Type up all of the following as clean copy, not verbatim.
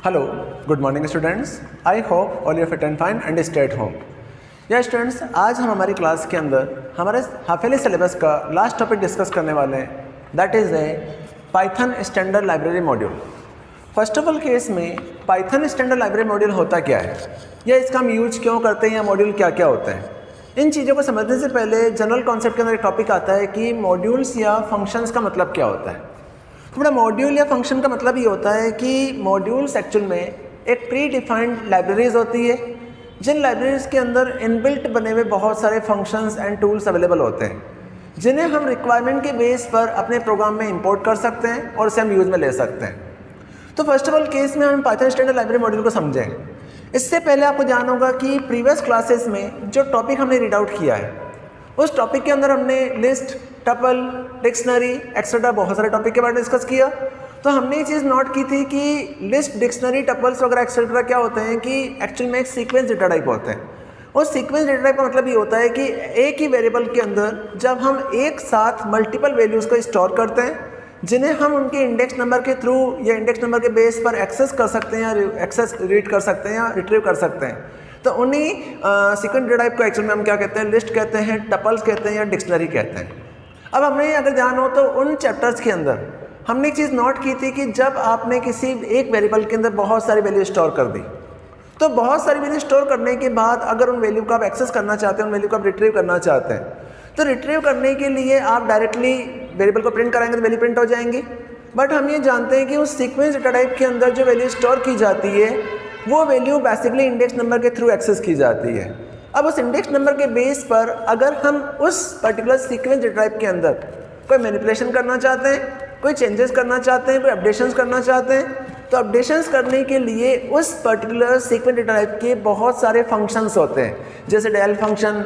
Hello, good morning students. I hope all you are fit and fine and stay at home. या students, आज हम हमारी class के अंदर हमारे हाफेली सिलेबस का लास्ट टॉपिक डिस्कस करने वाले हैं, that is a Python standard library module. First of all case में पाइथन स्टैंडर्ड लाइब्रेरी मॉड्यूल होता क्या है या इसका हम यूज क्यों करते हैं या मॉड्यूल क्या क्या होते हैं, इन चीज़ों को समझने से पहले जनरल कॉन्सेप्ट के अंदर एक टॉपिक आता है कि मॉड्यूल्स या फंक्शंस का मतलब क्या होता है। थोड़ा मॉड्यूल या फंक्शन का मतलब ये होता है कि मॉड्यूल्स एक्चुअल में एक प्री डिफाइंड लाइब्रेरीज होती है, जिन लाइब्रेरीज के अंदर इनबिल्ट बने हुए बहुत सारे फंक्शंस एंड टूल्स अवेलेबल होते हैं, जिन्हें हम रिक्वायरमेंट के बेस पर अपने प्रोग्राम में इंपोर्ट कर सकते हैं और उसे हम यूज़ में ले सकते हैं। तो फर्स्ट ऑफ ऑल केस में हम पाइथन स्टैंडर्ड लाइब्रेरी मॉड्यूल को समझें। इससे पहले आपको जानना होगा कि प्रीवियस क्लासेस में जो टॉपिक हमने रीड आउट किया है, उस टॉपिक के अंदर हमने लिस्ट, टपल, डिक्शनरी एक्सेट्रा बहुत सारे टॉपिक के बारे में डिस्कस किया। तो हमने ये चीज़ नोट की थी कि लिस्ट, डिक्शनरी, टपल्स वगैरह एक्सेट्रा क्या होते हैं कि एक्चुअल में एक सीक्वेंस डेटा टाइप होते हैं। और सीक्वेंस डेटा टाइप का मतलब ये होता है कि एक ही वेरिएबल के अंदर जब हम एक साथ मल्टीपल वैल्यूज़ को स्टोर करते हैं, जिन्हें हम उनके इंडेक्स नंबर के थ्रू या इंडेक्स नंबर के बेस पर एक्सेस कर सकते हैं या एक्सेस रीड कर सकते हैं या रिट्रीव कर सकते हैं, तो उन्हीं सीक्वेंस डेटा टाइप को एक्चुअल में हम क्या कहते हैं, लिस्ट कहते हैं, टपल्स कहते हैं या डिक्शनरी कहते हैं। अब हमने अगर ध्यान हो तो उन चैप्टर्स के अंदर हमने एक चीज़ नोट की थी कि जब आपने किसी एक वेरिएबल के अंदर बहुत सारी वैल्यू स्टोर कर दी, तो बहुत सारी वैल्यू स्टोर करने के बाद अगर उन वैल्यू को आप एक्सेस करना चाहते हैं, उन वैल्यू को आप रिट्रीव करना चाहते हैं, तो रिट्रीव करने के लिए आप डायरेक्टली वेरिएबल को प्रिंट कराएंगे तो वैल्यू प्रिंट हो जाएंगी। बट हम ये जानते हैं कि उस सीक्वेंस डेटा टाइप के अंदर जो वैल्यू स्टोर की जाती है वो वैल्यू बेसिकली इंडेक्स नंबर के थ्रू एक्सेस की जाती है। अब उस इंडेक्स नंबर के बेस पर अगर हम उस पर्टिकुलर सीक्वेंस डेटा टाइप के अंदर कोई मैनिपुलेशन करना चाहते हैं, कोई चेंजेस करना चाहते हैं, कोई अपडेशंस करना चाहते हैं, तो अपडेशंस करने के लिए उस पर्टिकुलर सीक्वेंस डेटा टाइप के बहुत सारे फंक्शंस होते हैं, जैसे del function,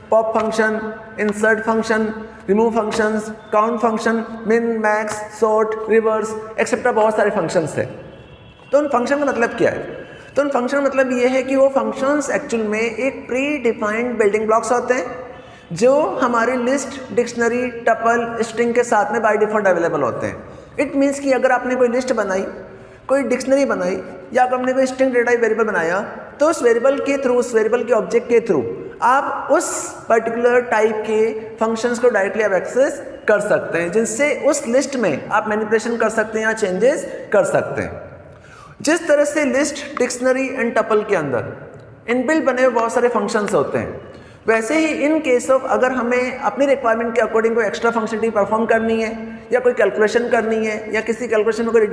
pop function, insert function, remove functions, count function, min, max, sort, reverse etcetera बहुत सारे फंक्शंस थे। तो उन फंक्शन का मतलब क्या है? तो उन फंक्शन का मतलब ये है कि वो फंक्शंस एक्चुअल में एक प्री डिफाइंड बिल्डिंग ब्लॉक्स होते हैं जो हमारी लिस्ट, डिक्शनरी, टपल, स्ट्रिंग के साथ में बाय डिफॉल्ट अवेलेबल होते हैं। इट मीन्स कि अगर आपने कोई लिस्ट बनाई, कोई डिक्शनरी बनाई या अगर आपने कोई स्ट्रिंग डेटा वेरिएबल बनाया, तो उस वेरिएबल के थ्रू, उस वेरिएबल के ऑब्जेक्ट के थ्रू आप उस पर्टिकुलर टाइप के फंक्शंस को डायरेक्टली आप एक्सेस कर सकते हैं, जिनसे उस लिस्ट में आप मैनिपुलेशन कर सकते हैं या चेंजेस कर सकते हैं। जिस तरह से लिस्ट, डिक्शनरी एंड टपल के अंदर इनबिल्ट बने हुए बहुत सारे फंक्शंस होते हैं, वैसे ही इन केस ऑफ अगर हमें अपनी रिक्वायरमेंट के अकॉर्डिंग कोई एक्स्ट्रा फंक्शनलिटी परफॉर्म करनी है या कोई कैलकुलेशन करनी है या किसी कैलकुलेशन में कोई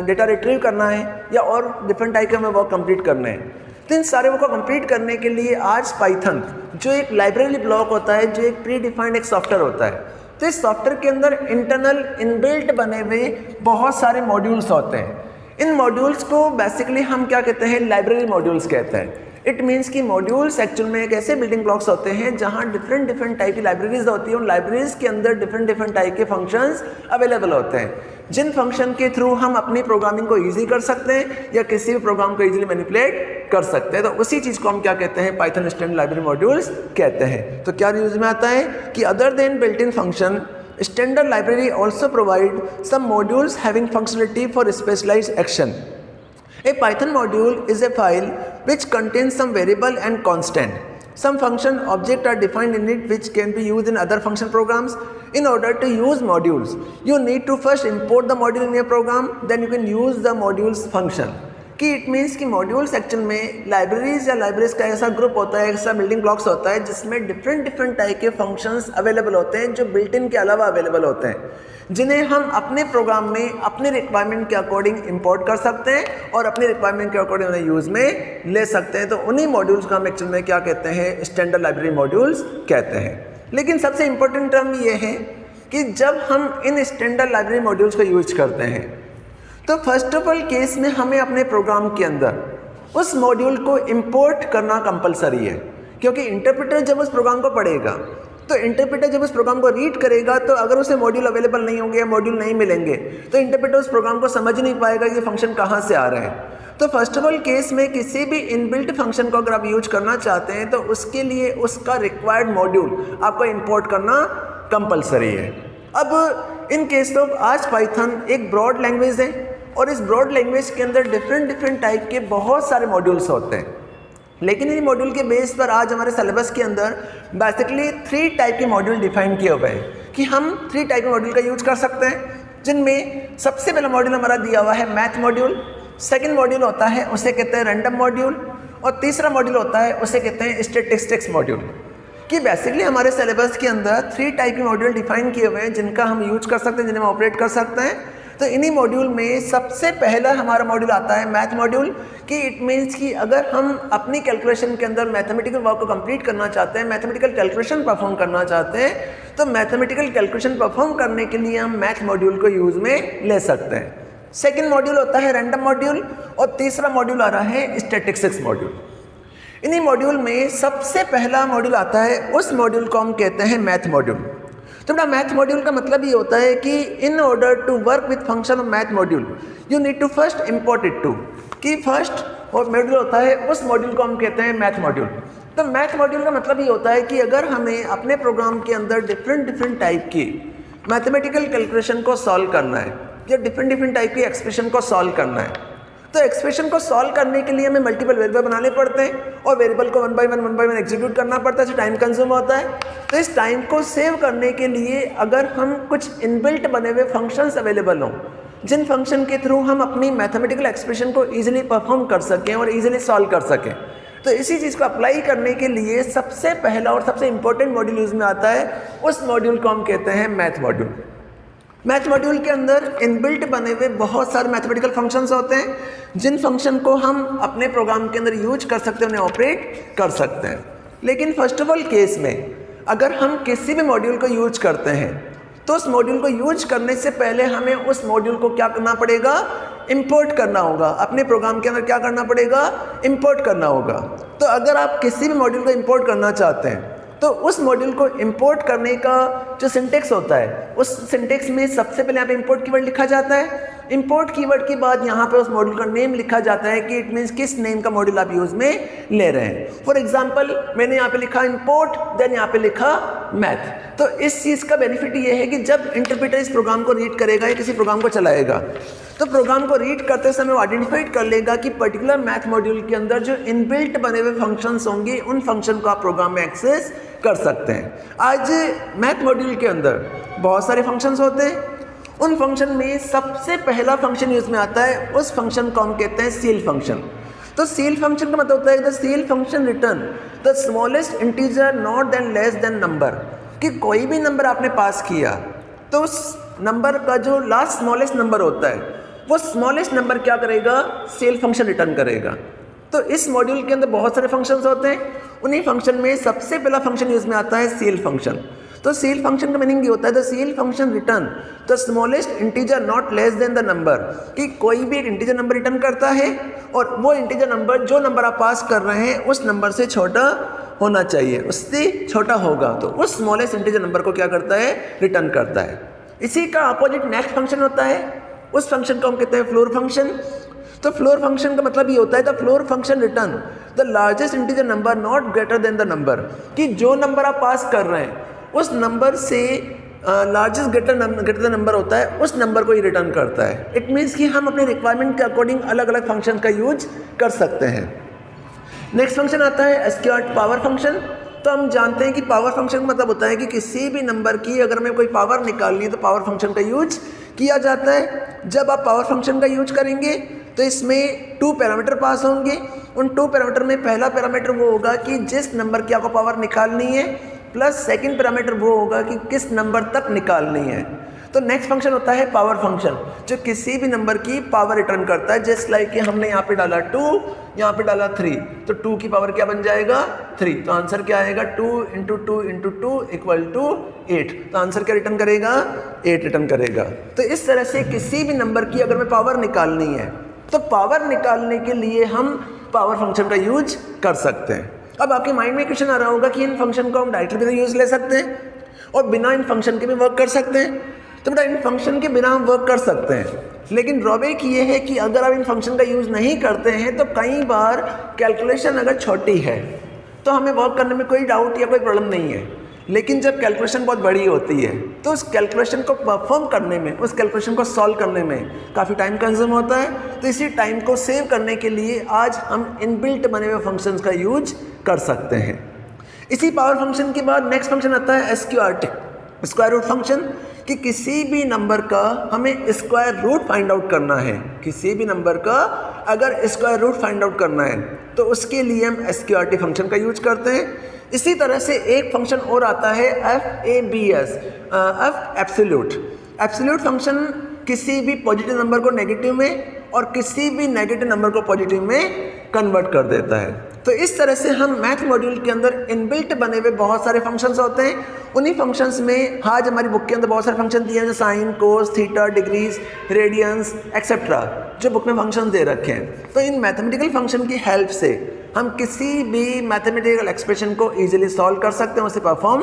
डेटा रिट्रीव करना है या और डिफरेंट टाइप के हमें वर्क कंप्लीट करने हैं, तो इन सारे वर्क को कंप्लीट करने के लिए आज पाइथन जो एक लाइब्रेरी ब्लॉक होता है, जो एक प्री डिफाइंड एक सॉफ्टवेयर होता है, तो इस सॉफ्टवेयर के अंदर इंटरनल इनबिल्ट बने हुए बहुत सारे मॉड्यूल्स होते हैं। इन मॉड्यूल्स को बेसिकली हम क्या कहते हैं, लाइब्रेरी मॉड्यूल्स कहते हैं। इट मीन्स कि मॉड्यूल्स एक्चुअल में एक ऐसे बिल्डिंग ब्लॉक्स होते हैं जहां डिफरेंट टाइप की लाइब्रेरीज होती हैं। उन लाइब्रेरीज के अंदर डिफरेंट टाइप के फंक्शंस अवेलेबल होते हैं, जिन फंक्शन के थ्रू हम अपनी प्रोग्रामिंग को ईजी कर सकते हैं या किसी भी प्रोग्राम को ईजिली मैनिपुलेट कर सकते हैं। तो उसी चीज़ को हम क्या कहते हैं, पाइथन स्टैंडर्ड लाइब्रेरी मॉड्यूल्स कहते हैं। तो क्या यूज में आता है कि other than built in function, standard library also provide some modules having functionality for specialized action. A Python module is a file which contains some variable and constant. Some function objects are defined in it which can be used in other function programs. In order to use modules, you need to first import the module in your program, then you can use the modules function. कि it means कि modules actual में libraries या libraries का ऐसा group होता है, ऐसा building blocks होता है जिसमें डिफरेंट टाइप के फंक्शंस अवेलेबल होते हैं जो बिल्ट इन के अलावा अवेलेबल होते हैं, जिन्हें हम अपने प्रोग्राम में अपने रिक्वायरमेंट के अकॉर्डिंग इंपोर्ट कर सकते हैं और अपनी रिक्वायरमेंट के अकॉर्डिंग उन्हें यूज़ में ले सकते हैं। तो उन्हीं मॉड्यूल्स को हम एक्चुअल में क्या कहते हैं, स्टैंडर्ड लाइब्रेरी मॉड्यूल्स कहते हैं। लेकिन सबसे इंपॉर्टेंट टर्म ये है कि जब हम इन स्टैंडर्ड लाइब्रेरी मॉड्यूल्स को यूज करते हैं, तो फर्स्ट ऑफ ऑल केस में हमें अपने प्रोग्राम के अंदर उस मॉड्यूल को इंपोर्ट करना कंपलसरी है, क्योंकि इंटरप्रेटर जब उस प्रोग्राम को पढ़ेगा, तो इंटरप्रेटर जब उस प्रोग्राम को रीड करेगा, तो अगर उसे मॉड्यूल अवेलेबल नहीं होंगे या मॉड्यूल नहीं मिलेंगे, तो इंटरप्रेटर उस प्रोग्राम को समझ नहीं पाएगा ये फंक्शन कहाँ से आ रहे हैं। तो फर्स्ट ऑफ ऑल केस में किसी भी इनबिल्ट फंक्शन को अगर आप यूज करना चाहते हैं, तो उसके लिए उसका रिक्वायर्ड मॉड्यूल आपको इंपोर्ट करना कंपलसरी है। अब इन केस ऑफ आज पाइथन एक ब्रॉड लैंग्वेज है और इस ब्रॉड लैंग्वेज के अंदर डिफरेंट टाइप के बहुत सारे मॉड्यूल्स होते हैं। लेकिन इन मॉड्यूल के बेस पर आज हमारे सिलेबस के अंदर बेसिकली 3 टाइप के मॉड्यूल डिफाइन किए हुए हैं कि हम 3 टाइप के मॉड्यूल का यूज कर सकते हैं, जिनमें सबसे पहला मॉड्यूल हमारा दिया हुआ है मैथ मॉड्यूल, सेकंड मॉड्यूल होता है उसे कहते हैं रैंडम मॉड्यूल, और तीसरा मॉड्यूल होता है उसे कहते हैं स्टैटिस्टिक्स मॉड्यूल। कि बेसिकली हमारे सिलेबस के अंदर 3 टाइप के मॉड्यूल डिफाइन किए हुए हैं जिनका हम यूज कर सकते हैं, जिन्हें हम ऑपरेट कर सकते हैं। तो इन्हीं मॉड्यूल में सबसे पहला हमारा मॉड्यूल आता है मैथ मॉड्यूल, कि इट मीन्स कि अगर हम अपनी कैलकुलेशन के अंदर मैथमेटिकल वर्क को कंप्लीट करना चाहते हैं, मैथमेटिकल कैलकुलेशन परफॉर्म करना चाहते हैं, तो मैथमेटिकल कैलकुलेशन परफॉर्म करने के लिए हम मैथ मॉड्यूल को यूज़ में ले सकते हैं। सेकेंड मॉड्यूल होता है रैंडम मॉड्यूल, और तीसरा मॉड्यूल आ रहा है स्टैटिस्टिक्स मॉड्यूल। इन्हीं मॉड्यूल में सबसे पहला मॉड्यूल आता है, उस मॉड्यूल को हम कहते हैं मैथ मॉड्यूल। तो बेटा मैथ मॉड्यूल का मतलब ये होता है कि in order to work with function of math module you need to first import it to, कि फर्स्ट और मॉड्यूल होता है उस मॉड्यूल को हम कहते हैं मैथ मॉड्यूल। तो मैथ मॉड्यूल का मतलब ये होता है कि अगर हमें अपने प्रोग्राम के अंदर डिफरेंट टाइप की मैथमेटिकल कैलकुलेशन को सॉल्व करना है या डिफरेंट टाइप की एक्सप्रेशन को सॉल्व करना है, तो एक्सप्रेशन को सॉल्व करने के लिए हमें मल्टीपल वेरिएबल बनाने पड़ते हैं और वेरिएबल को वन बाय वन एग्जीक्यूट करना पड़ता है, जो टाइम कंज्यूम होता है। तो इस टाइम को सेव करने के लिए अगर हम कुछ इनबिल्ट बने हुए फंक्शंस अवेलेबल हों, जिन फंक्शन के थ्रू हम अपनी मैथमेटिकल एक्सप्रेशन को ईजिली परफॉर्म कर सकें और ईजिली सॉल्व कर सकें, तो इसी चीज़ को अप्लाई करने के लिए सबसे पहला और सबसे इंपॉर्टेंट मॉड्यूल यूज़ में आता है, उस मॉड्यूल को हम कहते हैं मैथ मॉड्यूल। मैथ मॉड्यूल के अंदर इनबिल्ट बने हुए बहुत सारे मैथमेटिकल फंक्शंस होते हैं, जिन फंक्शन को हम अपने प्रोग्राम के अंदर यूज कर सकते हैं, उन्हें ऑपरेट कर सकते हैं। लेकिन फर्स्ट ऑफ ऑल केस में अगर हम किसी भी मॉड्यूल को यूज करते हैं, तो उस मॉड्यूल को यूज करने से पहले हमें उस मॉड्यूल को क्या करना पड़ेगा, इंपोर्ट करना होगा। अपने प्रोग्राम के अंदर क्या करना पड़ेगा, इंपोर्ट करना होगा। तो अगर आप किसी भी मॉड्यूल को इंपोर्ट करना चाहते हैं, तो उस मॉड्यूल को इंपोर्ट करने का जो सिंटेक्स होता है, उस सिंटेक्स में सबसे पहले यहाँ पे इंपोर्ट कीवर्ड लिखा जाता है। इंपोर्ट कीवर्ड के बाद यहाँ पे उस मॉड्यूल का नेम लिखा जाता है कि इट मीन्स किस नेम का मॉड्यूल आप यूज़ में ले रहे हैं। फॉर एग्जांपल मैंने यहाँ पे लिखा इंपोर्ट, देन यहाँ पे लिखा मैथ। तो इस चीज़ का बेनिफिट ये है कि जब इंटरप्रेटर इस प्रोग्राम को रीड करेगा या किसी प्रोग्राम को चलाएगा, तो प्रोग्राम को रीड करते समय वो आइडेंटिफाइड कर लेगा कि पर्टिकुलर मैथ मॉड्यूल के अंदर जो इनबिल्ट बने हुए फंक्शंस होंगे, उन फंक्शन को आप प्रोग्राम में एक्सेस कर सकते हैं। आज मैथ मॉड्यूल के अंदर बहुत सारे फंक्शंस होते हैं। उन फंक्शन में सबसे पहला फंक्शन यूज में आता है, उस फंक्शन को हम कहते हैं सील फंक्शन। तो सील फंक्शन का मतलब होता है the seal function return the smallest integer not than less than number, कि कोई भी नंबर आपने पास किया तो उस नंबर का जो लास्ट स्मॉलेस्ट नंबर होता है, वो स्मॉलेस्ट नंबर क्या करेगा, सील फंक्शन रिटर्न करेगा। तो इस मॉड्यूल के अंदर बहुत सारे फंक्शंस होते हैं, उन्हीं फंक्शन में सबसे पहला फंक्शन यूज में आता है सील फंक्शन। तो सील फंक्शन का मीनिंग ये होता है the seal function return the smallest integer not less than the number, कि कोई भी एक इंटीजर नंबर रिटर्न करता है और वो इंटीजर नंबर जो नंबर आप पास कर रहे हैं उस नंबर से छोटा होना चाहिए, उससे छोटा होगा तो उस स्मॉलेस्ट इंटीजर नंबर को क्या करता है, रिटर्न करता है। इसी का अपोजिट नेक्स्ट फंक्शन होता है, उस फंक्शन को हम कहते हैं फ्लोर फंक्शन। तो फ्लोर फंक्शन का मतलब ये होता है the floor function return the largest integer number not greater than the number, कि जो नंबर आप पास कर रहे हैं उस नंबर से लार्जेस्ट ग्रेटर नंबर होता है, उस नंबर को ही रिटर्न करता है। इट मीन्स कि हम अपने रिक्वायरमेंट के अकॉर्डिंग अलग अलग फंक्शन का यूज कर सकते हैं। नेक्स्ट फंक्शन आता है एस्क्यूआर्ट पावर फंक्शन। तो हम जानते हैं कि पावर फंक्शन का मतलब होता है कि किसी भी नंबर की अगर हमें कोई पावर निकालनी है तो पावर फंक्शन का यूज किया जाता है। जब आप पावर फंक्शन का यूज करेंगे तो इसमें 2 पैरामीटर पास होंगे। उन 2 पैरामीटर में पहला पैरामीटर वो होगा कि जिस नंबर की आपको पावर निकालनी है, प्लस सेकंड पैरामीटर वो होगा कि किस नंबर तक निकालनी है। तो नेक्स्ट फंक्शन होता है पावर फंक्शन, जो किसी भी नंबर की पावर रिटर्न करता है। जस्ट लाइक कि हमने यहाँ पे डाला 2, यहाँ पे डाला 3, तो 2 की पावर क्या बन जाएगा, 3। तो आंसर क्या आएगा, 2 × 2 × 2 = 8। तो आंसर क्या रिटर्न करेगा, 8 रिटर्न करेगा। तो इस तरह से किसी भी नंबर की अगर हमें पावर निकालनी है तो पावर निकालने के लिए हम पावर फंक्शन का यूज कर सकते हैं। अब आपके माइंड में क्वेश्चन आ रहा होगा कि इन फंक्शन को हम डायरेक्टली भी यूज ले सकते हैं और बिना इन फंक्शन के भी वर्क कर सकते हैं। तो बेटा इन फंक्शन के बिना हम वर्क कर सकते हैं, लेकिन ड्रॉबैक ये है कि अगर आप इन फंक्शन का यूज़ नहीं करते हैं तो कई बार कैलकुलेशन अगर छोटी है तो हमें वर्क करने में कोई डाउट या कोई प्रॉब्लम नहीं है। लेकिन जब कैलकुलेशन बहुत बड़ी होती है तो उस कैलकुलेशन को परफॉर्म करने में, उस कैलकुलेशन को सॉल्व करने में काफ़ी टाइम कंज्यूम होता है। तो इसी टाइम को सेव करने के लिए आज हम इनबिल्ट बने हुए फंक्शंस का यूज कर सकते हैं। इसी पावर फंक्शन के बाद नेक्स्ट फंक्शन आता है SQRT, स्क्वायर रूट फंक्शन, कि किसी भी नंबर का हमें स्क्वायर रूट फाइंड आउट करना है। किसी भी नंबर का अगर स्क्वायर रूट फाइंड आउट करना है तो उसके लिए हम SQRT फंक्शन का यूज करते हैं। इसी तरह से एक फंक्शन और आता है FABS, एब्सोल्यूट। एब्सोल्यूट फंक्शन किसी भी पॉजिटिव नंबर को नेगेटिव में और किसी भी नेगेटिव नंबर को पॉजिटिव में कन्वर्ट कर देता है। तो इस तरह से हम मैथ मॉड्यूल के अंदर इनबिल्ट बने हुए बहुत सारे फंक्शंस होते हैं। उन्हीं फंक्शंस में आज हमारी बुक के अंदर बहुत सारे फंक्शन दिए हैं, जैसे साइन, कोस, थीटा, डिग्रीज, रेडियंस एक्सेट्रा, जो बुक में फंक्शन दे रखे हैं। तो इन मैथमेटिकल फंक्शन की हेल्प से हम किसी भी मैथमेटिकल एक्सप्रेशन को ईजिली सॉल्व कर सकते हैं, उसे परफॉर्म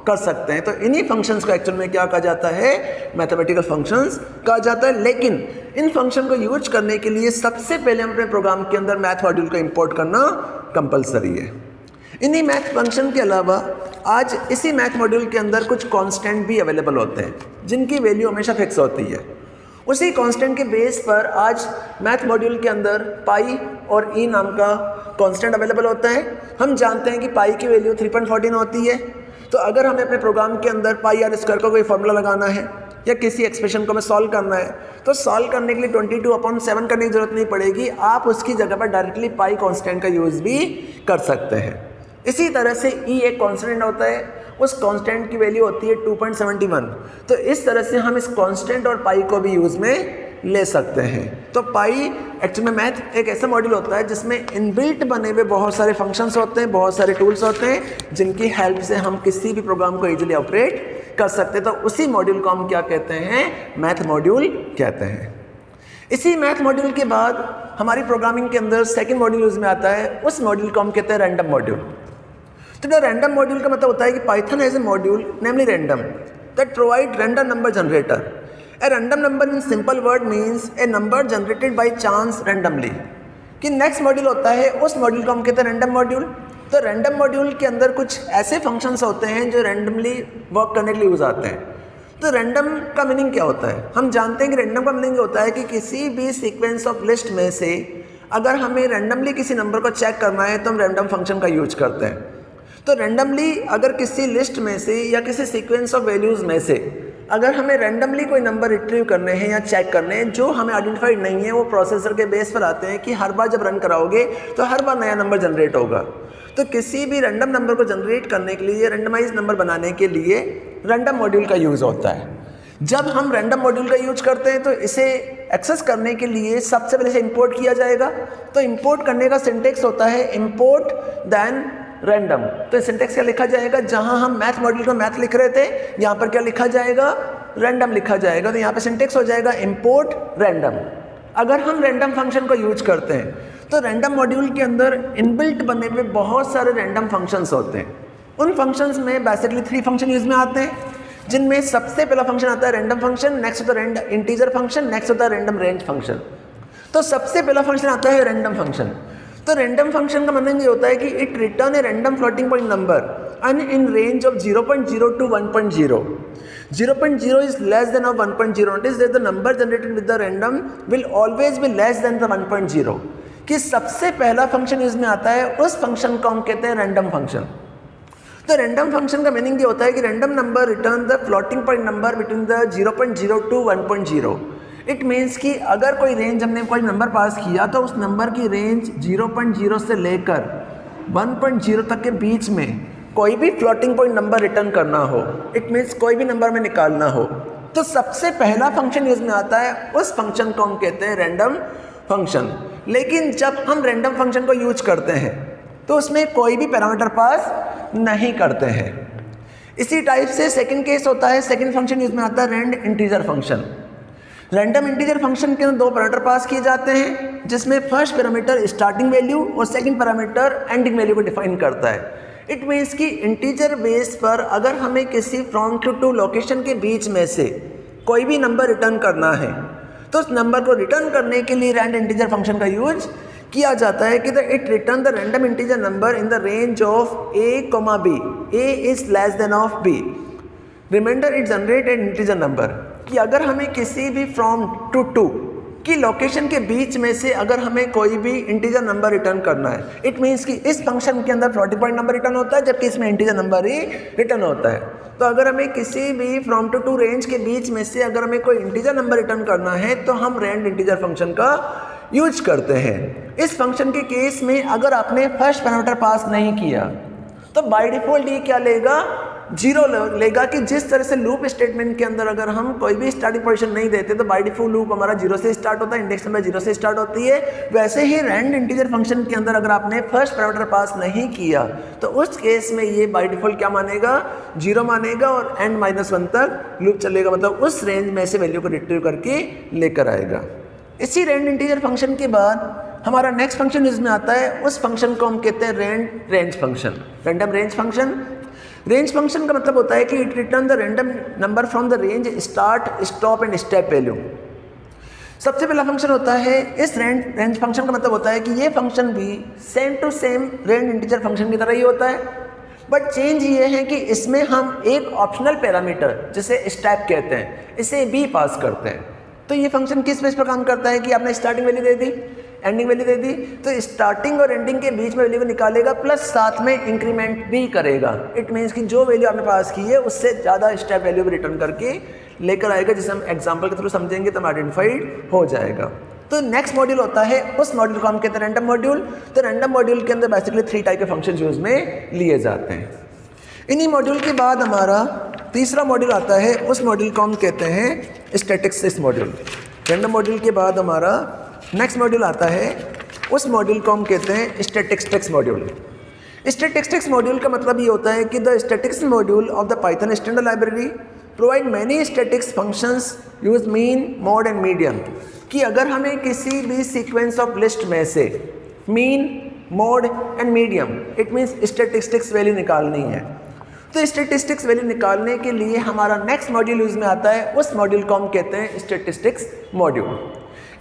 कर सकते हैं। तो इन्हीं फंक्शंस को एक्चुअल में क्या कहा जाता है, मैथमेटिकल फंक्शंस कहा जाता है। लेकिन इन फंक्शन को यूज करने के लिए सबसे पहले हम अपने प्रोग्राम के अंदर मैथ मॉड्यूल को इंपोर्ट करना कंपलसरी है। इन्हीं मैथ फंक्शन के अलावा आज इसी मैथ मॉड्यूल के अंदर कुछ कांस्टेंट भी अवेलेबल होते हैं, जिनकी वैल्यू हमेशा फिक्स होती है। उसी कांस्टेंट के बेस पर आज मैथ मॉड्यूल के अंदर पाई और ई नाम का कांस्टेंट अवेलेबल होता है। हम जानते हैं कि पाई की वैल्यू 3.14 होती है। तो अगर हमें अपने प्रोग्राम के अंदर पाई आर स्क्वायर का कोई फॉर्मूला लगाना है या किसी एक्सप्रेशन को हमें सॉल्व करना है, तो सॉल्व करने के लिए 22/7 करने की जरूरत नहीं पड़ेगी। आप उसकी जगह पर डायरेक्टली पाई कांस्टेंट का यूज़ भी कर सकते हैं। इसी तरह से ई एक कांस्टेंट होता है, उस कांस्टेंट की वैल्यू होती है 2.71। तो इस तरह से हम इस कांस्टेंट और पाई को भी यूज़ में ले सकते हैं। तो पाई एक्चुअली में मैथ एक ऐसा मॉड्यूल होता है जिसमें इनबिल्ट बने हुए बहुत सारे फंक्शंस होते हैं, बहुत सारे टूल्स होते हैं, जिनकी हेल्प से हम किसी भी प्रोग्राम को इजीली ऑपरेट कर सकते हैं। तो उसी मॉड्यूल को हम क्या कहते हैं, मैथ मॉड्यूल कहते हैं। इसी मैथ मॉड्यूल के बाद हमारी प्रोग्रामिंग के अंदर सेकेंड मॉड्यूल यूज में आता है, उस मॉड्यूल को हम कहते हैं रैंडम मॉड्यूल। तो रैंडम मॉड्यूल का मतलब होता है कि Python has a module namely random that provide random number generator. A random number in simple word means a number generated by chance randomly। कि नेक्स्ट मॉड्यूल होता है, उस मॉड्यूल को हम कहते हैं रैंडम मॉड्यूल। तो रैंडम मॉड्यूल के अंदर कुछ ऐसे फंक्शंस होते हैं जो रैंडमली वर्क करने के लिए यूज आते हैं। तो रैंडम का मीनिंग क्या होता है, हम जानते हैं कि रैंडम का मीनिंग होता है कि किसी भी सीक्वेंस ऑफ लिस्ट में से अगर हमें रैंडमली किसी नंबर को चेक करना है तो हम रैंडम फंक्शन का यूज करते हैं। तो रैंडमली अगर किसी लिस्ट में से या किसी सीक्वेंस ऑफ वैल्यूज़ में से अगर हमें रैंडमली कोई नंबर रिट्रीव करने हैं या चेक करने हैं जो हमें आइडेंटिफाइड नहीं है, वो प्रोसेसर के बेस पर आते हैं कि हर बार जब रन कराओगे तो हर बार नया नंबर जनरेट होगा। तो किसी भी रैंडम नंबर को जनरेट करने के लिए, रैंडमाइज नंबर बनाने के लिए रैंडम मॉड्यूल का यूज़ होता है। जब हम रैंडम मॉड्यूल का यूज करते हैं तो इसे एक्सेस करने के लिए सबसे पहले इसे इंपोर्ट किया जाएगा। तो इंपोर्ट करने का सिंटेक्स होता है इंपोर्ट देन रैंडम। तो सिंटेक्स क्या लिखा जाएगा, जहां हम मैथ मॉड्यूल को मैथ लिख रहे थे, यहाँ पर क्या लिखा जाएगा, रैंडम लिखा जाएगा। तो यहाँ पे सिंटेक्स हो जाएगा इंपोर्ट रैंडम। अगर हम रैंडम फंक्शन को यूज करते हैं तो रैंडम मॉड्यूल के अंदर इनबिल्ट बने हुए बहुत सारे रैंडम फंक्शंस होते हैं। उन फंक्शंस में बेसिकली 3 फंक्शन यूज में आते हैं, जिनमें सबसे पहला फंक्शन आता है रैंडम फंक्शन, नेक्स्ट होता है इंटीजर फंक्शन, नेक्स्ट होता है रैंडम रेंज फंक्शन। तो सबसे पहला फंक्शन आता है रैंडम फंक्शन। तो रैंडम फंक्शन का मतलब ये होता है कि it return a random floating point number and in range of 0.0 to 1.0। 0.0 is less than of 1.0। Notice that the number generated with the random will always be less than the 1.0। कि सबसे पहला function इसमें आता है, उस function को हम कहते हैं रैंडम फंक्शन। तो रैंडम फंक्शन का मीनिंग ये होता है कि random number return the floating point number between the 0.0 to 1.0। It means कि अगर कोई रेंज, हमने कोई नंबर पास किया तो उस नंबर की रेंज 0.0 से लेकर 1.0 तक के बीच में कोई भी फ्लोटिंग पॉइंट नंबर रिटर्न करना हो, इट मीन्स कोई भी नंबर में निकालना हो, तो सबसे पहला फंक्शन यूज में आता है, उस फंक्शन को हम कहते हैं रैंडम फंक्शन। लेकिन जब हम रैंडम फंक्शन को यूज करते हैं तो उसमें कोई भी पैरामीटर पास नहीं करते हैं। इसी टाइप से सेकंड केस होता है, सेकंड फंक्शन यूज में आता है rand integer function. Random integer function के अंदर 2 पैरामीटर पास किए जाते हैं, जिसमें फर्स्ट पैरामीटर स्टार्टिंग वैल्यू और सेकंड पैरामीटर एंडिंग वैल्यू को डिफाइन करता है। इट मीन्स कि इंटीजर बेस पर अगर हमें किसी फ्रॉम टू लोकेशन के बीच में से कोई भी नंबर रिटर्न करना है तो उस नंबर को रिटर्न करने के लिए रैंड इंटीजर फंक्शन का यूज किया जाता है कि it return the random integer number in the range of a, b, a is less than of b, reminder it generate an integer number. कि अगर हमें किसी भी फ्रॉम टू की लोकेशन के बीच में से अगर हमें कोई भी इंटीजर नंबर रिटर्न करना है, इट मीन्स कि इस फंक्शन के अंदर फ्लोटिंग पॉइंट नंबर रिटर्न होता है जबकि इसमें इंटीजर नंबर ही रिटर्न होता है। तो अगर हमें किसी भी फ्रॉम टू रेंज के बीच में से अगर हमें कोई इंटीजर नंबर रिटर्न करना है तो हम रैंड इंटीजर फंक्शन का यूज करते हैं। इस फंक्शन के केस में अगर आपने फर्स्ट पैरामीटर पास नहीं किया तो बाय डिफॉल्ट ये क्या लेगा, 0 लेगा। कि जिस तरह से लूप स्टेटमेंट के अंदर अगर हम कोई भी स्टार्टिंग पोजीशन नहीं देते तो बाय डिफॉल्ट लूप हमारा 0 से स्टार्ट होता है, इंडेक्स नंबर 0 से स्टार्ट होती है। वैसे ही रैंड इंटीजर फंक्शन के अंदर अगर आपने फर्स्ट पैरामीटर पास नहीं किया तो उस केस में ये बाय डिफॉल्ट क्या मानेगा, 0 मानेगा और एंड -1 तक लूप चलेगा, मतलब उस रेंज में से वैल्यू को रिट्रीव करके लेकर आएगा। इसी रैंड इंटीजर फंक्शन के बाद हमारा नेक्स्ट फंक्शन इसमें आता है, उस फंक्शन को हम कहते हैं range function, random range function. Range function का मतलब होता है कि it return the random number from the range start, stop and step value. सबसे पहला फंक्शन होता है इस रेंज फंक्शन का मतलब होता है कि ये फंक्शन भी same to same range integer function की तरह ही होता है, बट चेंज ये है कि इसमें हम एक ऑप्शनल पैरामीटर जिसे स्टेप कहते हैं इसे भी पास करते हैं। तो ये फंक्शन किस बेस पर काम करता है कि आपने स्टार्टिंग वैल्यू दे दी, एंडिंग वैल्यू दे दी, तो स्टार्टिंग और एंडिंग के बीच में वैल्यू को निकालेगा प्लस साथ में इंक्रीमेंट भी करेगा। इट मीन्स कि जो वैल्यू आपने पास की है उससे ज़्यादा स्टेप वैल्यू भी रिटर्न करके लेकर आएगा, जिसे हम एग्जाम्पल के थ्रू समझेंगे तो हम आइडेंटिफाइड हो जाएगा। तो नेक्स्ट मॉड्यूल होता है, उस मॉड्यूल को हम कहते हैं रैंडम मॉड्यूल। तो रैंडम मॉड्यूल के अंदर बेसिकली 3 टाइप के फंक्शन यूज में लिए जाते हैं। इन्हीं मॉड्यूल के बाद हमारा तीसरा मॉड्यूल आता है, उस मॉड्यूल को हम कहते हैं स्टैटिस्टिक्स मॉड्यूल। रैंडम मॉड्यूल के बाद हमारा नेक्स्ट मॉड्यूल आता है, उस मॉड्यूल को हम कहते हैं स्टैटिस्टिक्स मॉड्यूल। स्टैटिस्टिक्स मॉड्यूल का मतलब ये होता है कि the statistics module of the Python standard library provide many statics functions use mean, mode and median. कि अगर हमें किसी भी सीक्वेंस ऑफ लिस्ट में से mean, mode and medium, it means statistics value निकालनी है, तो स्टैटिस्टिक्स वैल्यू निकालने के लिए हमारा नेक्स्ट मॉड्यूल यूज में आता है, उस मॉड्यूल को हम कहते हैं स्टैटिस्टिक्स मॉड्यूल।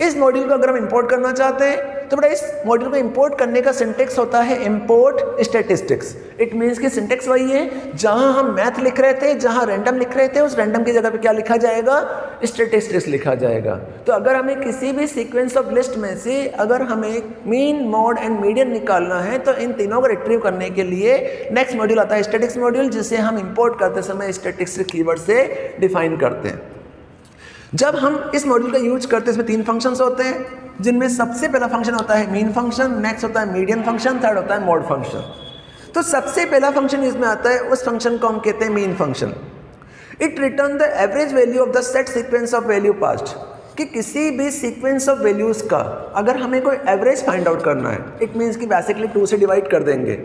इस मॉड्यूल को अगर हम इंपोर्ट करना चाहते हैं तो बेटा इस मॉड्यूल को इंपोर्ट करने का सिंटेक्स होता है इंपोर्ट स्टैटिस्टिक्स। इट मीन्स कि सिंटेक्स वही है, जहां हम मैथ लिख रहे थे, जहां रैंडम लिख रहे थे, उस रैंडम की जगह पे क्या लिखा जाएगा, स्टैटिस्टिक्स लिखा जाएगा। तो अगर हमें किसी भी सीक्वेंस ऑफ लिस्ट में से अगर हमें मीन, मोड एंड मीडियन निकालना है तो इन तीनों को रिट्रीव करने के लिए नेक्स्ट मॉड्यूल आता है स्टैटिस्टिक्स मॉड्यूल, जिसे हम इंपोर्ट करते समय स्टैटिस्टिक्स कीवर्ड से डिफाइन करते हैं। जब हम इस मॉड्यूल का यूज करते हैं इसमें 3 फंक्शंस होते हैं, जिनमें सबसे पहला फंक्शन होता है मीन फंक्शन, नेक्स्ट होता है मीडियन फंक्शन, थर्ड होता है मोड फंक्शन। तो सबसे पहला फंक्शन इसमें आता है, उस फंक्शन को हम कहते हैं mean function. It return the average value of the set sequence of value past. कि किसी भी सीक्वेंस ऑफ वैल्यूज का अगर हमें कोई एवरेज फाइंड आउट करना है, इट मीन्स कि बेसिकली 2 से डिवाइड कर देंगे,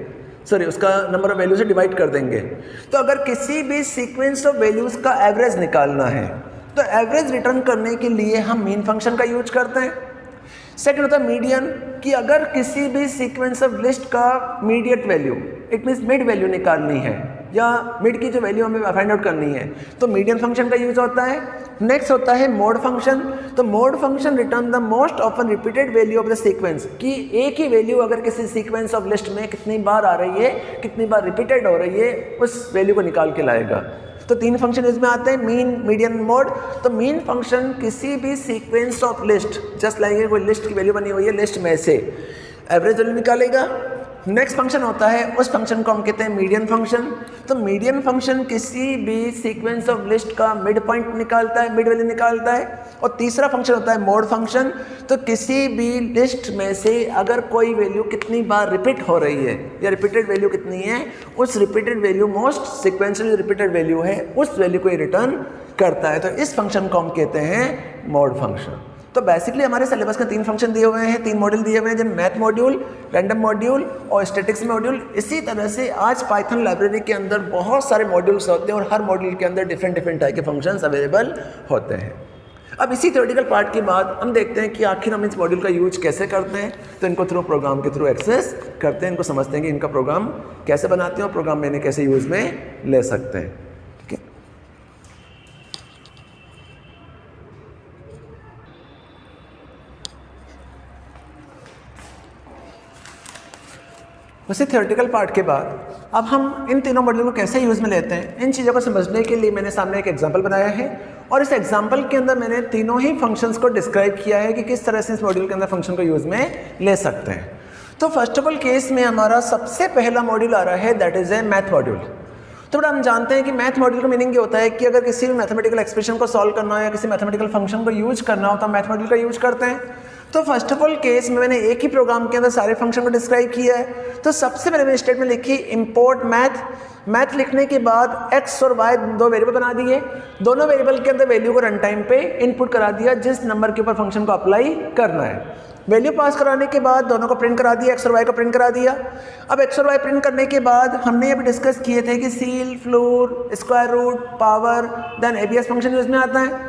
उसका नंबर ऑफ वैल्यू से डिवाइड कर देंगे। तो अगर किसी भी सीक्वेंस ऑफ वैल्यूज का एवरेज निकालना है तो एवरेज रिटर्न करने के लिए हम मीन फंक्शन का यूज करते हैं। सेकंड होता है मीडियन, कि अगर किसी भी सीक्वेंस ऑफ लिस्ट का mediate value, it means mid value निकालनी है या मिड की जो वैल्यू हमें फाइंड आउट करनी है, तो मीडियन फंक्शन का यूज होता है। नेक्स्ट होता है मोड फंक्शन। तो mode function return the most often repeated value of the sequence, कि एक ही वैल्यू अगर किसी सीक्वेंस ऑफ लिस्ट में कितनी बार आ रही है, कितनी बार रिपीटेड हो रही है, उस वैल्यू को निकाल के लाएगा। तो 3 फंक्शन इसमें आते हैं, मीन, मीडियन, मोड। तो मीन फंक्शन किसी भी sequence of list, just like कोई लिस्ट की वैल्यू बनी हुई है, लिस्ट में से एवरेज वैल्यू निकालेगा। नेक्स्ट फंक्शन होता है, उस फंक्शन को हम कहते हैं मीडियन फंक्शन। तो मीडियन फंक्शन किसी भी सीक्वेंस ऑफ लिस्ट का मिड पॉइंट निकालता है, मिड वैल्यू निकालता है। और तीसरा फंक्शन होता है मोड फंक्शन। तो किसी भी लिस्ट में से अगर कोई वैल्यू कितनी बार रिपीट हो रही है या रिपीटेड वैल्यू कितनी है, उस repeated value most sequential repeated value है, उस वैल्यू को ये रिटर्न करता है। तो इस फंक्शन को हम कहते हैं मोड फंक्शन। तो बेसिकली हमारे सिलेबस में 3 फंक्शन दिए हुए हैं, 3 मॉड्यूल दिए हुए हैं, जिन मैथ मॉड्यूल, रैंडम मॉड्यूल और स्टैटिस्टिक्स मॉड्यूल। इसी तरह से आज पाइथन लाइब्रेरी के अंदर बहुत सारे मॉड्यूल्स होते हैं और हर मॉड्यूल के अंदर डिफरेंट टाइप के फंक्शंस अवेलेबल होते हैं। अब इसी थ्योरेटिकल पार्ट के बाद हम देखते हैं कि आखिर हम इस मॉड्यूल का यूज कैसे करते हैं। तो इनको थ्रू प्रोग्राम के थ्रू एक्सेस करते हैं, इनको समझते हैं कि इनका प्रोग्राम कैसे बनाते हैं और प्रोग्राम में इन्हें कैसे यूज़ में ले सकते हैं। ठीक है, उसी थ्योरेटिकल पार्ट के बाद अब हम इन तीनों मॉड्यूल को कैसे यूज़ में लेते हैं, इन चीज़ों को समझने के लिए मैंने सामने एक एग्जांपल बनाया है और इस एग्जांपल के अंदर मैंने तीनों ही फंक्शंस को डिस्क्राइब किया है कि किस तरह से इस मॉड्यूल के अंदर फंक्शन को यूज़ में ले सकते हैं। तो फर्स्ट ऑफ ऑल केस में हमारा सबसे पहला मॉड्यूल आ रहा है, that is a math module. तो बड़ा हम जानते हैं कि मैथ मॉड्यूल का मीनिंग ये होता है कि अगर किसी भी मैथमेटिकल एक्सप्रेशन को सॉल्व करना हो या किसी मैथमेटिकल फंक्शन को यूज करना हो तो हम मैथ मॉड्यूल का यूज करते हैं। तो फर्स्ट ऑफ ऑल केस में मैंने एक ही प्रोग्राम के अंदर सारे फंक्शन को डिस्क्राइब किया है। तो सबसे पहले मैंने स्टेटमेंट लिखी इंपोर्ट मैथ लिखने के बाद x और y दो वेरिएबल बना दिए, दोनों वेरिएबल के अंदर वैल्यू को रन टाइम पे इनपुट करा दिया जिस नंबर के ऊपर फंक्शन को अप्लाई करना है। वैल्यू पास कराने के बाद दोनों को प्रिंट करा दिया, x और y को प्रिंट करा दिया। अब x और y प्रिंट करने के बाद हमने अभी डिस्कस किए थे कि ceil, floor, square root, power, then ABS function use में आता है।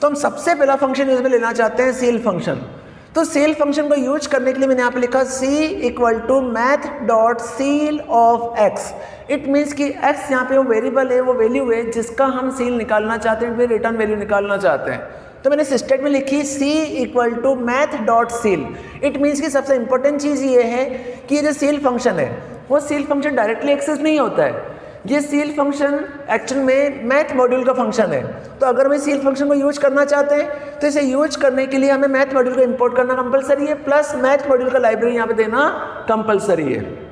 तो हम सबसे पहला फंक्शन यूज में लेना चाहते हैं सील फंक्शन। तो सील फंक्शन को यूज करने के लिए मैंने यहाँ पे लिखा c equal to math dot ceil of x। It means कि x यहाँ पे वो वेरिएबल है, वो वैल्यू है जिसका हम सील निकालना चाहते हैं, रिटर्न वैल्यू निकालना चाहते हैं। तो मैंने इस स्टेटमेंट लिखी c equal to math dot ceil. It means कि सबसे इंपॉर्टेंट चीज़ ये है कि ये जो सील फंक्शन है वो सील फंक्शन डायरेक्टली एक्सेस नहीं होता है, ये सील फंक्शन एक्चुअल में मैथ मॉड्यूल का फंक्शन है। तो अगर हम सील फंक्शन को यूज करना चाहते हैं तो इसे यूज करने के लिए हमें मैथ मॉड्यूल को इंपोर्ट करना कंपलसरी है, प्लस मैथ मॉड्यूल का लाइब्रेरी यहाँ पे देना कंपलसरी है।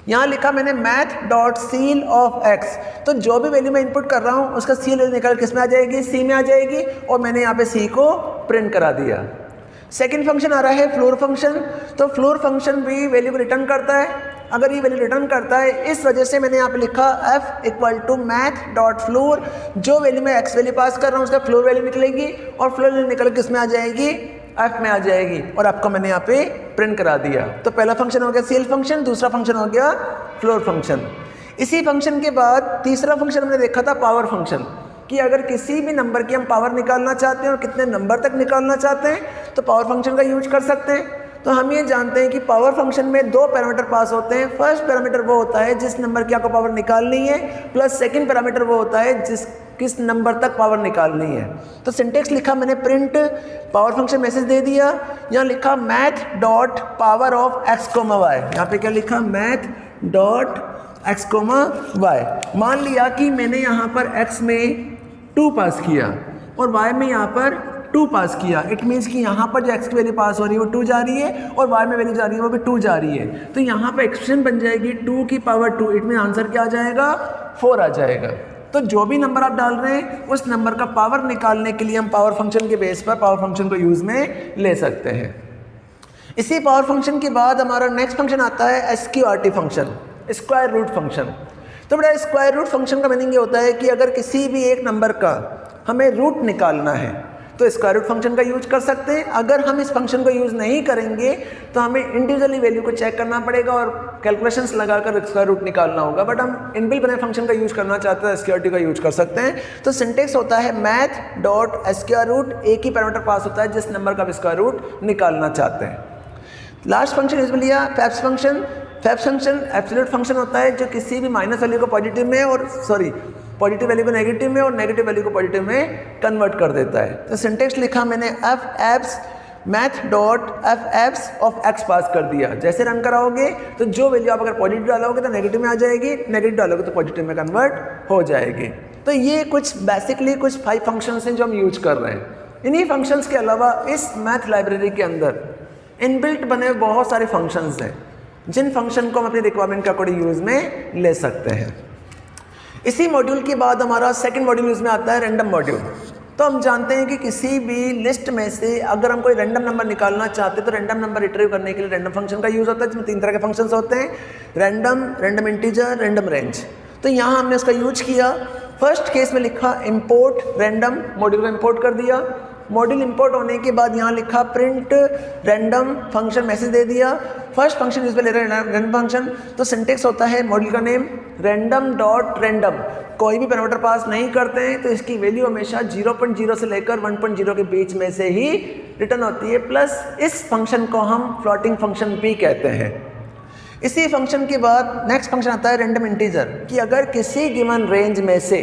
यहाँ लिखा मैंने math dot ceil of x. तो जो भी वैल्यू मैं इनपुट कर रहा हूँ उसका सील निकाल किस में आ जाएगी, सी में आ जाएगी और मैंने यहाँ पे सी को प्रिंट करा दिया। सेकेंड फंक्शन आ रहा है फ्लोर फंक्शन। तो फ्लोर फंक्शन भी वैल्यू को रिटर्न करता है। अगर ये वैल्यू रिटर्न करता है इस वजह से मैंने यहाँ पे लिखा f equal to math dot floor. जो वैल्यू मैं x वैल्यू पास कर रहा हूँ उसका फ्लोर वैल्यू निकलेगी और फ्लोर वैल्यू निकल किस में आ जाएगी, f में आ जाएगी और आपको मैंने यहाँ पे प्रिंट करा दिया। तो पहला फंक्शन हो गया सील फंक्शन, दूसरा फंक्शन हो गया फ्लोर फंक्शन। इसी फंक्शन के बाद तीसरा फंक्शन हमने देखा था पावर फंक्शन, कि अगर किसी भी नंबर की हम पावर निकालना चाहते हैं और कितने नंबर तक निकालना चाहते हैं तो पावर फंक्शन का यूज कर सकते हैं। तो हम ये जानते हैं कि पावर फंक्शन में दो पैरामीटर पास होते हैं। फर्स्ट पैरामीटर वो होता है जिस नंबर की आपको पावर निकालनी है, प्लस सेकंड पैरामीटर वो होता है किस नंबर तक पावर निकालनी है। तो सिंटेक्स लिखा मैंने प्रिंट पावर फंक्शन मैसेज दे दिया। यहाँ लिखा math dot power of x comma y. यहाँ पे क्या लिखा, math dot x comma y. मान लिया कि मैंने यहाँ पर x में 2 पास किया और y में यहाँ पर 2 पास किया। इट मीन्स कि यहाँ पर जो x की वैल्यू पास हो रही है वो 2 जा रही है और y में वैल्यू जा रही है वो भी 2 जा रही है। तो यहाँ पर एक्सप्रेशन बन जाएगी 2 की पावर 2। इट मीन आंसर क्या आ जाएगा, 4 आ जाएगा। तो जो भी नंबर आप डाल रहे हैं उस नंबर का पावर निकालने के लिए हम पावर फंक्शन के बेस पर पावर फंक्शन को यूज़ में ले सकते हैं। इसी पावर फंक्शन के बाद हमारा नेक्स्ट फंक्शन आता है SQRT function, square root function. तो बेटा स्क्वायर रूट फंक्शन का मीनिंग ये होता है कि अगर किसी भी एक नंबर का हमें रूट निकालना है तो स्क्वायर रूट फंक्शन का यूज कर सकते हैं। अगर हम इस फंक्शन को यूज़ नहीं करेंगे तो हमें इंडिविजुअली वैल्यू को चेक करना पड़ेगा और कैलकुलेशंस लगाकर स्क्वायर रूट निकालना होगा। बट हम इनबिल्ट बने फंक्शन का यूज करना चाहते हैं, SQRT का यूज कर सकते हैं। तो सिंटेक्स होता है मैथ डॉट स्क्वायर रूट, एक ही पैरामीटर पास होता है जिस नंबर का आप स्क्वायर रूट निकालना चाहते हैं। लास्ट फंक्शन यूज में लिया फैप्स फंक्शन। फैप्स फंक्शन एब्सोल्यूट फंक्शन होता है जो किसी भी माइनस वैल्यू को पॉजिटिव में और पॉजिटिव वैल्यू को नेगेटिव में और नेगेटिव वैल्यू को पॉजिटिव में कन्वर्ट कर देता है। तो सिंटेक्स लिखा मैंने F abs math dot F abs of X पास कर दिया। जैसे रन कराओगे तो जो वैल्यू आप अगर पॉजिटिव डालोगे तो नेगेटिव में आ जाएगी, नेगेटिव डालोगे तो पॉजिटिव में कन्वर्ट हो जाएगी। तो ये कुछ बेसिकली कुछ 5 फंक्शंस हैं जो हम यूज कर रहे हैं। इन्हीं फंक्शंस के अलावा इस मैथ लाइब्रेरी के अंदर इनबिल्ट बने बहुत सारे फंक्शंस हैं जिन फंक्शन को हम अपनी रिक्वायरमेंट के अकॉर्डिंग यूज में ले सकते हैं। इसी मॉड्यूल के बाद हमारा सेकंड मॉड्यूल यूज में आता है रैंडम मॉड्यूल। तो हम जानते हैं कि किसी भी लिस्ट में से अगर हम कोई रैंडम नंबर निकालना चाहते हैं तो रैंडम नंबर रिट्रीव करने के लिए रैंडम फंक्शन का यूज होता है, जिसमें 3 तरह के फंक्शंस होते हैं, random, random integer, random range. तो यहाँ हमने उसका यूज किया। फर्स्ट केस में लिखा इंपोर्ट रैंडम, मॉड्यूल को इंपोर्ट कर दिया। मॉड्यूल इंपोर्ट होने के बाद यहाँ लिखा प्रिंट रैंडम फंक्शन मैसेज दे दिया। फर्स्ट फंक्शन यूज में ले रहे हैं रैंडम फंक्शन। तो सिंटेक्स होता है मॉड्यूल का नेम रैंडम डॉट रैंडम। कोई भी पैरामीटर पास नहीं करते हैं तो इसकी वैल्यू हमेशा 0.0 से लेकर 1.0 के बीच में से ही रिटर्न होती है। प्लस इस फंक्शन को हम फ्लोटिंग फंक्शन भी कहते हैं। इसी फंक्शन के बाद नेक्स्ट फंक्शन आता है रैंडम इंटीजर, कि अगर किसी गिवन रेंज में से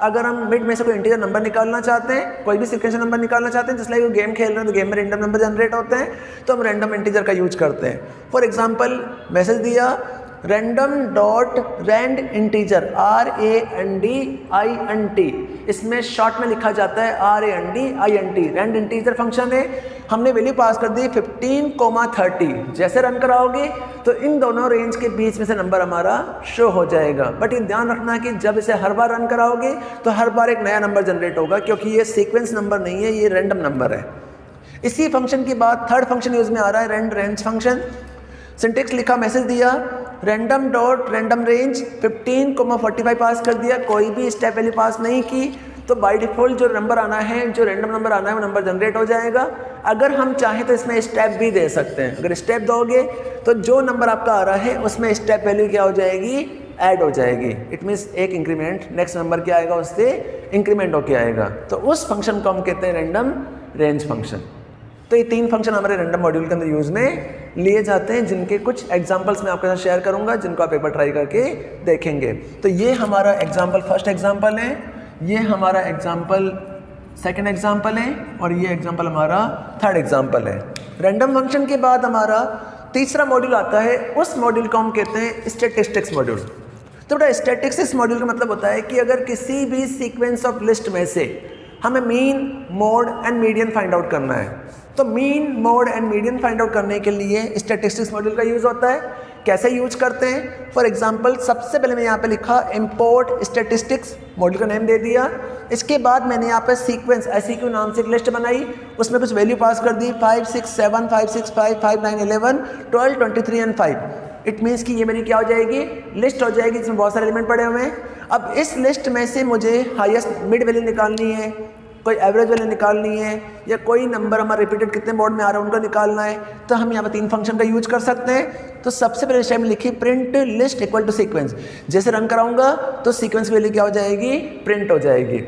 अगर हम मिड में से कोई इंटीजर नंबर निकालना चाहते हैं, कोई भी सीक्वेंशियल नंबर निकालना चाहते हैं, जिस लाइक गेम खेल रहे हैं तो गेम में रैंडम नंबर जनरेट होते हैं, तो हम रैंडम इंटीजर का यूज करते हैं। फॉर एग्जांपल मैसेज दिया random dot rand integer RANDINT, इसमें शॉर्ट में लिखा जाता है RANDINT, रैंड इंटीजर फंक्शन है। हमने वैल्यू पास कर दी 15,30। जैसे रन कराओगे तो इन दोनों रेंज के बीच में से नंबर हमारा शो हो जाएगा। बट ये ध्यान रखना कि जब इसे हर बार रन कराओगे तो हर बार एक नया नंबर जनरेट होगा, क्योंकि ये सीक्वेंस नंबर नहीं है, ये रैंडम नंबर है। इसी फंक्शन के बाद थर्ड फंक्शन यूज में आ रहा है रैंड रेंज फंक्शन। सिंटेक्स लिखा, मैसेज दिया, रैंडम डॉट रैंडम रेंज 15,45 पास कर दिया, कोई भी स्टेप वैल्यू पास नहीं की, तो बाय डिफ़ॉल्ट जो नंबर आना है, जो रैंडम नंबर आना है, वो नंबर जनरेट हो जाएगा। अगर हम चाहें तो इसमें स्टेप भी दे सकते हैं। अगर स्टेप दोगे तो जो नंबर आपका आ रहा है उसमें स्टेप वैल्यू क्या हो जाएगी, ऐड हो जाएगी। इट मीन्स एक इंक्रीमेंट नेक्स्ट नंबर क्या आएगा उससे इंक्रीमेंट होके आएगा। तो उस फंक्शन को हम कहते हैं रैंडम रेंज फंक्शन। तो ये 3 फंक्शन हमारे रैंडम मॉड्यूल के अंदर यूज़ में लिए जाते हैं, जिनके कुछ एग्जांपल्स मैं आपके साथ शेयर करूंगा, जिनको आप एक बार ट्राई करके देखेंगे। तो ये हमारा एग्जांपल फर्स्ट एग्जांपल है, ये हमारा एग्जांपल सेकंड एग्जांपल है, और ये एग्जांपल हमारा थर्ड एग्जांपल है। रैंडम फंक्शन के बाद हमारा तीसरा मॉड्यूल आता है, उस मॉड्यूल को हम कहते हैं स्टैटिस्टिक्स मॉड्यूल। तो बेटा स्टैटिस्टिक्स मॉड्यूल का मतलब होता है कि अगर किसी भी सीक्वेंस ऑफ लिस्ट में से हमें mean, mode and median find out करना है, तो mean, mode and median find out करने के लिए स्टैटिस्टिक्स मॉड्यूल का यूज़ होता है। कैसे यूज करते हैं? फॉर एग्जांपल सबसे पहले मैं यहाँ पे लिखा इंपोर्ट स्टैटिस्टिक्स, मॉड्यूल का नेम दे दिया। इसके बाद मैंने यहाँ पे सीक्वेंस SEQ नाम से एक लिस्ट बनाई, उसमें कुछ वैल्यू पास कर दी 5 6 7 5 6 5 5 9 11 12 23 एंड 5। इट मीन्स कि ये मेरी क्या हो जाएगी, लिस्ट हो जाएगी, जिसमें बहुत सारे एलिमेंट पड़े हुए हैं। अब इस लिस्ट में से मुझे हाईएस्ट मिड वैल्यू निकालनी है, कोई एवरेज वैल्यू निकालनी है, या कोई नंबर हमारा रिपीटेड कितने बोर्ड में आ रहा है उनका निकालना है, तो हम यहाँ पर 3 फंक्शन का यूज कर सकते हैं। तो सबसे पहले स्टेप में लिखी print list equal to sequence. जैसे रन कराऊंगा तो सीक्वेंस की वैल्यू क्या हो जाएगी, प्रिंट हो जाएगी।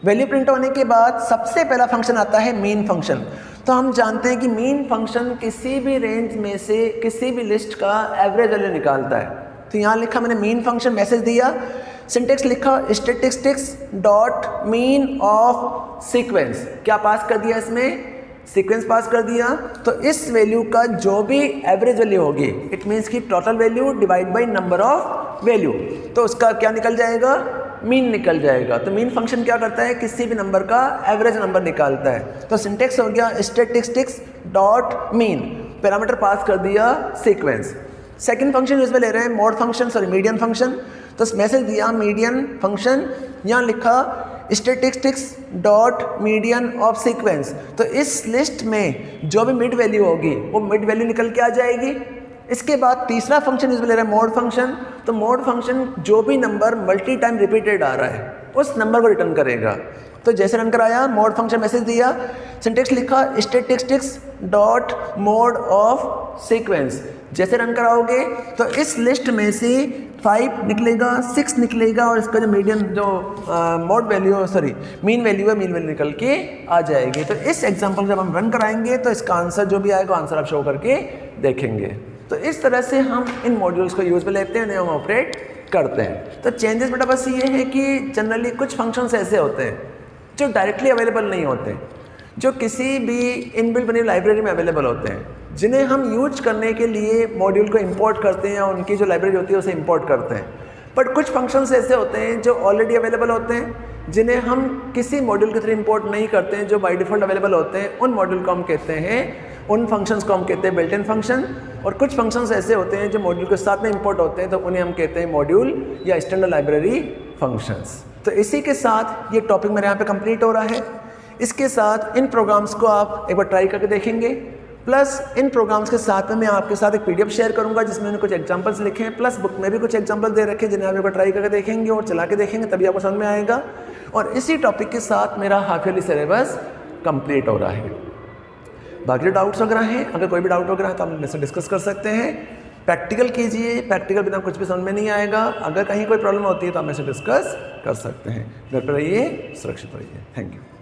वैल्यू प्रिंट होने के बाद सबसे पहला फंक्शन आता है मीन फंक्शन। तो हम जानते हैं कि मीन फंक्शन किसी भी रेंज में से किसी भी लिस्ट का एवरेज वैल्यू निकालता है। तो यहाँ लिखा मैंने मीन फंक्शन, मैसेज दिया, सिंटेक्स लिखा statistics dot mean of sequence. क्या पास कर दिया इसमें, सीक्वेंस पास कर दिया। तो इस वैल्यू का जो भी एवरेज वैल्यू होगी, इट मीन्स की total value divide by number of value, तो उसका क्या निकल जाएगा, मीन निकल जाएगा। तो मीन फंक्शन क्या करता है, किसी भी नंबर का एवरेज नंबर निकालता है। तो सिंटेक्स हो गया statistics dot mean, parameter pass कर दिया सीक्वेंस। सेकंड फंक्शन इसमें ले रहे हैं mode function, sorry median function. तो मैसेज दिया मीडियन फंक्शन, यहाँ लिखा statistics dot median of sequence. तो इस लिस्ट में जो भी मिड वैल्यू होगी वो मिड वैल्यू निकल के आ जाएगी। इसके बाद तीसरा फंक्शन इसमें ले रहा है मोड फंक्शन। तो मोड फंक्शन जो भी नंबर मल्टी टाइम रिपीटेड आ रहा है उस नंबर को रिटर्न करेगा। तो जैसे रन कराया, मोड फंक्शन मैसेज दिया, सिंटेक्स लिखा statistics dot mode of sequence. जैसे रन कराओगे तो इस लिस्ट में से 5 निकलेगा, 6 निकलेगा, और इसका जो मीडियन जो mode value sorry mean value है, मीन वैल्यू निकल के आ जाएगी। तो इस एग्जांपल जब हम रन कराएंगे तो इसका आंसर जो भी आएगा आंसर आप शो करके देखेंगे। तो इस तरह से हम इन मॉड्यूल्स को यूज में लेते हैं, हम ऑपरेट करते हैं। तो चेंजेस बेटा बस ये है कि जनरली कुछ फंक्शंस ऐसे होते हैं जो डायरेक्टली अवेलेबल नहीं होते, जो किसी भी इनबिल्ट बनी लाइब्रेरी में अवेलेबल होते हैं, जिन्हें हम यूज करने के लिए मॉड्यूल को इंपोर्ट करते हैं या उनकी जो लाइब्रेरी होती है उसे इंपोर्ट करते हैं। बट कुछ फंक्शंस ऐसे होते हैं जो ऑलरेडी अवेलेबल होते हैं, जिन्हें हम किसी मॉड्यूल के थ्रू इंपोर्ट नहीं करते हैं, जो बाय डिफ़ॉल्ट अवेलेबल होते हैं। उन मॉड्यूल को हम कहते हैं, उन फंक्शंस को हम कहते हैं बिल्ट इन फंक्शन। और कुछ फंक्शंस ऐसे होते हैं जो मॉड्यूल के साथ में इंपोर्ट होते हैं, तो उन्हें हम कहते हैं मॉड्यूल या स्टैंडर्ड लाइब्रेरी फंक्शंस। तो इसी के साथ ये टॉपिक मेरे यहाँ पे कंप्लीट हो रहा है। इसके साथ इन प्रोग्राम्स को आप एक बार ट्राई करके देखेंगे, प्लस इन प्रोग्राम्स के साथ में मैं आपके साथ एक PDF शेयर करूंगा जिसमें मैंने कुछ एग्जांपल्स लिखे हैं, प्लस बुक में भी कुछ एग्जांपल दे रखे हैं जिन्हें आप एक बार ट्राई करके देखेंगे और चला के देखेंगे, तभी आपको समझ में आएगा। और इसी टॉपिक के साथ मेरा हाफ ईयरली सिलेबस कंप्लीट हो रहा है। बाकी डाउट्स वगैरह हैं, अगर कोई भी डाउट वगैरह है तो हम मेरे से डिस्कस कर सकते हैं। प्रैक्टिकल कीजिए, प्रैक्टिकल बिना कुछ भी समझ में नहीं आएगा। अगर कहीं कोई प्रॉब्लम होती है तो आप मेरे से डिस्कस कर सकते हैं। घर पर रहिए, सुरक्षित रहिए। Thank you.